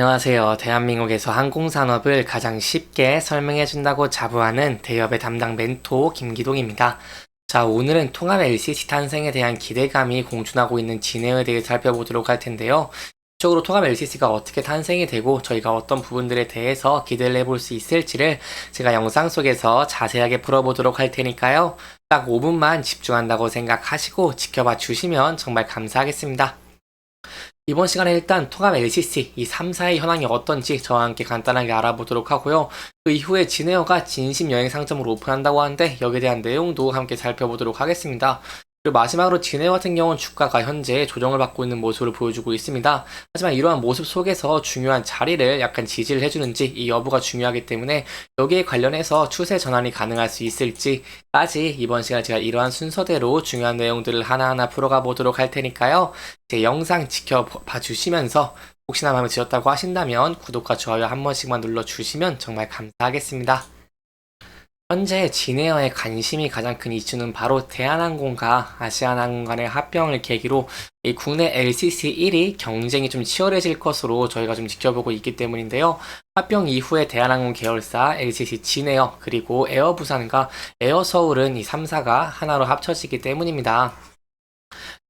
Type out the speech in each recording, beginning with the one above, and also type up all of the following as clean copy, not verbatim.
안녕하세요. 대한민국에서 항공산업을 가장 쉽게 설명해준다고 자부하는 대기업의 담당 멘토 김기동입니다. 자, 오늘은 통합 LCC 탄생에 대한 기대감이 공존하고 있는 진행에 대해 살펴보도록 할 텐데요. 적으로 통합 LCC가 어떻게 탄생이 되고 저희가 어떤 부분들에 대해서 기대를 해볼 수 있을지를 제가 영상 속에서 자세하게 풀어보도록 할 테니까요. 딱 5분만 집중한다고 생각하시고 지켜봐 주시면 정말 감사하겠습니다. 이번 시간에 일단 통합 LCC 이 3사의 현황이 어떤지 저와 함께 간단하게 알아보도록 하고요. 그 이후에 진에어가 진심 여행 상점을 오픈한다고 하는데 여기에 대한 내용도 함께 살펴보도록 하겠습니다. 그리고 마지막으로 진에어 같은 경우는 주가가 현재 조정을 받고 있는 모습을 보여주고 있습니다. 하지만 이러한 모습 속에서 중요한 자리를 약간 지지를 해주는지 이 여부가 중요하기 때문에 여기에 관련해서 추세 전환이 가능할 수 있을지까지 이번 시간 제가 이러한 순서대로 중요한 내용들을 하나하나 풀어가 보도록 할 테니까요. 제 영상 지켜봐 주시면서 혹시나 마음에 드셨다고 하신다면 구독과 좋아요 한 번씩만 눌러주시면 정말 감사하겠습니다. 현재 진에어의 관심이 가장 큰 이슈는 바로 대한항공과 아시아나항공 간의 합병을 계기로 이 국내 LCC 1위 경쟁이 좀 치열해질 것으로 저희가 좀 지켜보고 있기 때문인데요. 합병 이후에 대한항공 계열사, LCC 진에어, 그리고 에어부산과 에어서울은 이 3사가 하나로 합쳐지기 때문입니다.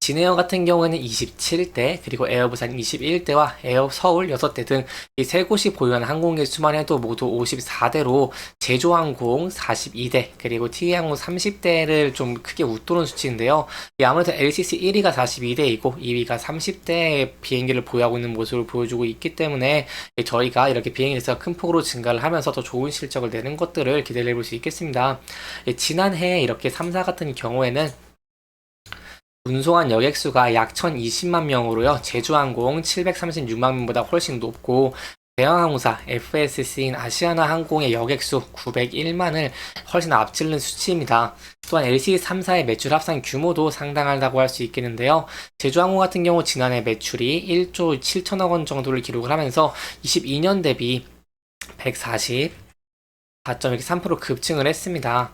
진에어 같은 경우에는 27대, 그리고 에어부산 21대와 에어서울 6대 등 이 세 곳이 보유한 항공기 수만 해도 모두 54대로 제주항공 42대, 그리고 티웨이항공 30대를 좀 크게 웃도는 수치인데요. 아무래도 LCC 1위가 42대이고 2위가 30대의 비행기를 보유하고 있는 모습을 보여주고 있기 때문에 저희가 이렇게 비행기에서 큰 폭으로 증가를 하면서 더 좋은 실적을 내는 것들을 기대를 해볼 수 있겠습니다. 지난해 이렇게 3사 같은 경우에는 운송한 여객수가 약 1020만 명으로요. 제주항공 736만 명보다 훨씬 높고 대형항공사 FSC인 아시아나항공의 여객수 901만을 훨씬 앞지른 수치입니다. 또한 LCC 3사의 매출 합산 규모도 상당하다고 할 수 있겠는데요. 제주항공 같은 경우 지난해 매출이 1조 7천억 원 정도를 기록을 하면서 22년 대비 144.3% 급증을 했습니다.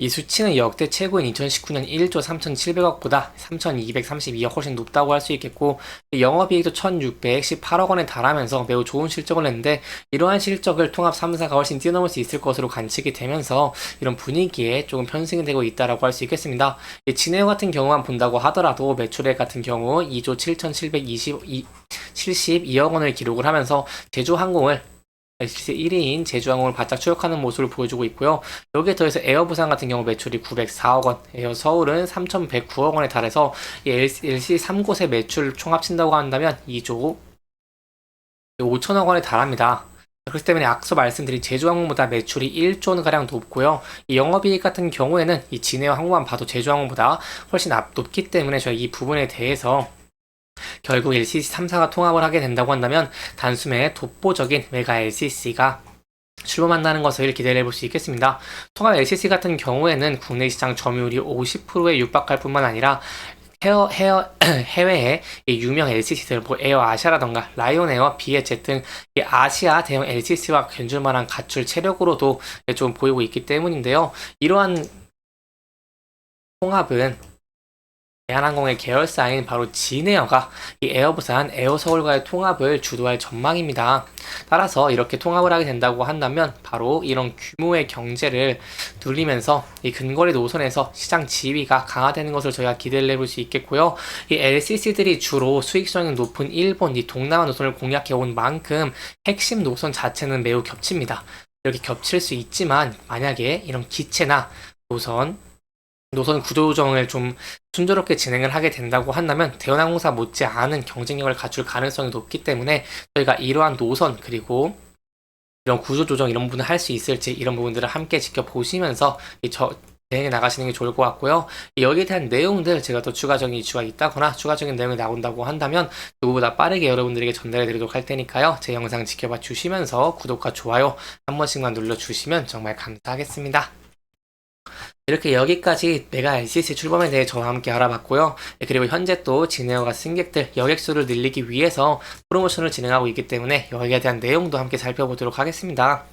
이 수치는 역대 최고인 2019년 1조 3,700억보다 3,232억 훨씬 높다고 할 수 있겠고, 영업이익도 1,618억 원에 달하면서 매우 좋은 실적을 냈는데, 이러한 실적을 통합 3사가 훨씬 뛰어넘을 수 있을 것으로 관측이 되면서 이런 분위기에 조금 편승이 되고 있다고 할 수 있겠습니다. 진에어 같은 경우만 본다고 하더라도 매출액 같은 경우 2조 7,772억 원을 기록을 하면서 제주항공을 LCC 1위인 제주항공을 바짝 추격하는 모습을 보여주고 있고요. 여기에 더해서 에어부산 같은 경우 매출이 904억 원, 에어서울은 3,109억 원에 달해서 이 LCC 3곳의 매출 총 합친다고 한다면 2조 5천억 원에 달합니다. 그렇기 때문에 앞서 말씀드린 제주항공보다 매출이 1조 원가량 높고요. 이 영업이익 같은 경우에는 이 진에어 항공만 봐도 제주항공보다 훨씬 높기 때문에 저희 이 부분에 대해서 결국 LCC 3사가 통합을 하게 된다고 한다면 단숨에 독보적인 메가 LCC가 출범한다는 것을 기대를 해볼 수 있겠습니다. 통합 LCC 같은 경우에는 국내 시장 점유율이 50%에 육박할 뿐만 아니라 해외의 유명 LCC들, 뭐 에어아시아라던가 라이온에어, 비에젯 등 아시아 대형 LCC와 견줄만한 가출 체력으로도 좀 보이고 있기 때문인데요. 이러한 통합은 대한항공의 계열사인 바로 진에어가 이 에어부산, 에어서울과의 통합을 주도할 전망입니다. 따라서 이렇게 통합을 하게 된다고 한다면 바로 이런 규모의 경제를 누리면서 이 근거리 노선에서 시장 지위가 강화되는 것을 저희가 기대를 해볼 수 있겠고요. 이 LCC들이 주로 수익성이 높은 일본, 이 동남아 노선을 공략해 온 만큼 핵심 노선 자체는 매우 겹칩니다. 이렇게 겹칠 수 있지만 만약에 이런 기체나 노선 구조 조정을 좀 순조롭게 진행을 하게 된다고 한다면 대한항공사 못지않은 경쟁력을 갖출 가능성이 높기 때문에 저희가 이러한 노선 그리고 이런 구조 조정 이런 부분을 할 수 있을지 이런 부분들을 함께 지켜보시면서 대행해 나가시는 게 좋을 것 같고요. 여기에 대한 내용들 제가 또 추가적인 이슈가 있다거나 추가적인 내용이 나온다고 한다면 누구보다 빠르게 여러분들에게 전달해 드리도록 할 테니까요. 제 영상 지켜봐 주시면서 구독과 좋아요 한 번씩만 눌러주시면 정말 감사하겠습니다. 이렇게 여기까지 메가 LCC 출범에 대해 저와 함께 알아봤고요. 그리고 현재 또 진에어가 승객들 여객수를 늘리기 위해서 프로모션을 진행하고 있기 때문에 여기에 대한 내용도 함께 살펴보도록 하겠습니다.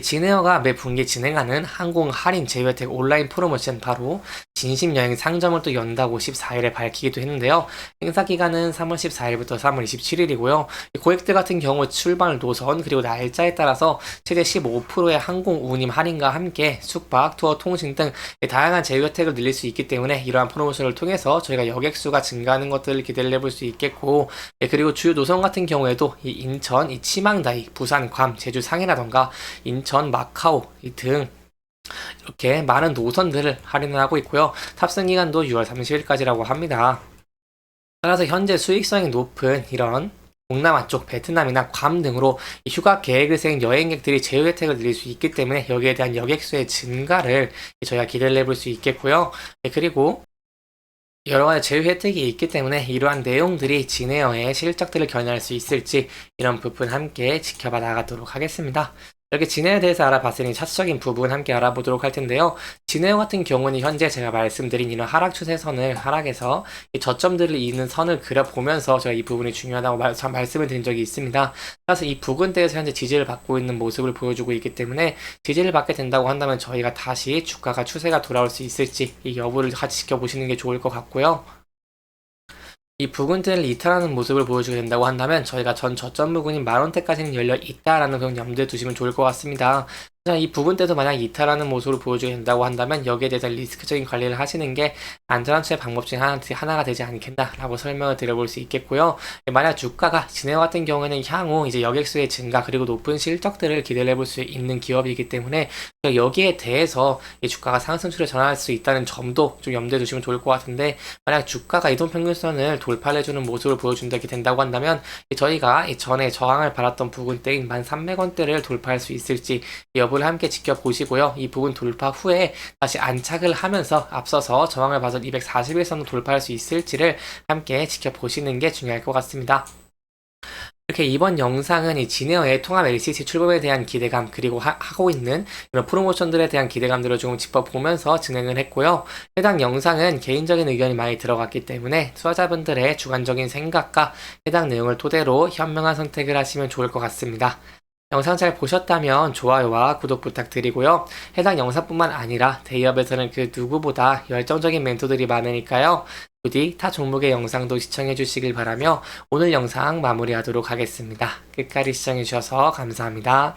진에어가 매 분기 진행하는 항공 할인 제휴 혜택 온라인 프로모션 바로 진심여행 상점을 또 연다고 14일에 밝히기도 했는데요. 행사 기간은 3월 14일부터 3월 27일이고요. 고객들 같은 경우 출발 노선 그리고 날짜에 따라서 최대 15%의 항공 운임 할인과 함께 숙박, 투어, 통신 등 다양한 제휴 혜택을 늘릴 수 있기 때문에 이러한 프로모션을 통해서 저희가 여객 수가 증가하는 것들을 기대를 해볼 수 있겠고, 그리고 주요 노선 같은 경우에도 이 인천, 이 치망다이, 부산, 괌, 제주 상해라던가 인천, 마카오 등 이렇게 많은 노선들을 할인을 하고 있고요. 탑승 기간도 6월 30일까지라고 합니다. 따라서 현재 수익성이 높은 이런 동남아 쪽 베트남이나 괌 등으로 휴가 계획을 세운 여행객들이 제휴 혜택을 누릴 수 있기 때문에 여기에 대한 여객수의 증가를 저희가 기대를 해볼 수 있겠고요. 그리고 여러 가지 제휴 혜택이 있기 때문에 이러한 내용들이 진에어의 실적들을 견인할 수 있을지 이런 부분 함께 지켜봐 나가도록 하겠습니다. 이렇게 진에어에 대해서 알아봤으니 차트적인 부분 함께 알아보도록 할 텐데요. 진에어 같은 경우는 현재 제가 말씀드린 이런 하락 추세선을 하락에서 이 저점들을 잇는 선을 그려보면서 제가 이 부분이 중요하다고 말씀을 드린 적이 있습니다. 따라서 이 부근대에서 현재 지지를 받고 있는 모습을 보여주고 있기 때문에 지지를 받게 된다고 한다면 저희가 다시 주가가 추세가 돌아올 수 있을지 이 여부를 같이 지켜보시는 게 좋을 것 같고요. 이 부근대를 이탈하는 모습을 보여주게 된다고 한다면 저희가 전 저점 부근인 만원대까지는 열려 있다라는 그런 염두에 두시면 좋을 것 같습니다. 자, 이 부분대도 만약 이탈하는 모습을 보여주게 된다고 한다면 여기에 대해서 리스크적인 관리를 하시는 게 안전한 투자 방법 중 하나가 되지 않겠나라고 설명을 드려볼 수 있겠고요. 만약 주가가 진에어 같은 경우에는 향후 이제 여객수의 증가 그리고 높은 실적들을 기대를 해볼 수 있는 기업이기 때문에 여기에 대해서 이 주가가 상승추를 전환할 수 있다는 점도 좀 염두에 두시면 좋을 것 같은데, 만약 주가가 이동평균선을 돌파해주는 모습을 보여준다게 된다고 한다면 저희가 전에 저항을 받았던 부근대인 1,300원대를 돌파할 수 있을지 여부를 함께 지켜보시고요. 이 부분 돌파 후에 다시 안착을 하면서 앞서서 저항을 봐서 241선을 돌파할 수 있을지를 함께 지켜보시는 게 중요할 것 같습니다. 이렇게 이번 영상은 이 진에어의 통합 LCC 출범에 대한 기대감 그리고 하고 있는 이런 프로모션들에 대한 기대감들을 조금 짚어보면서 진행을 했고요. 해당 영상은 개인적인 의견이 많이 들어갔기 때문에 투자자분들의 주관적인 생각과 해당 내용을 토대로 현명한 선택을 하시면 좋을 것 같습니다. 영상 잘 보셨다면 좋아요와 구독 부탁드리고요. 해당 영상뿐만 아니라 대기업에서는 그 누구보다 열정적인 멘토들이 많으니까요. 부디 타 종목의 영상도 시청해 주시길 바라며 오늘 영상 마무리하도록 하겠습니다. 끝까지 시청해 주셔서 감사합니다.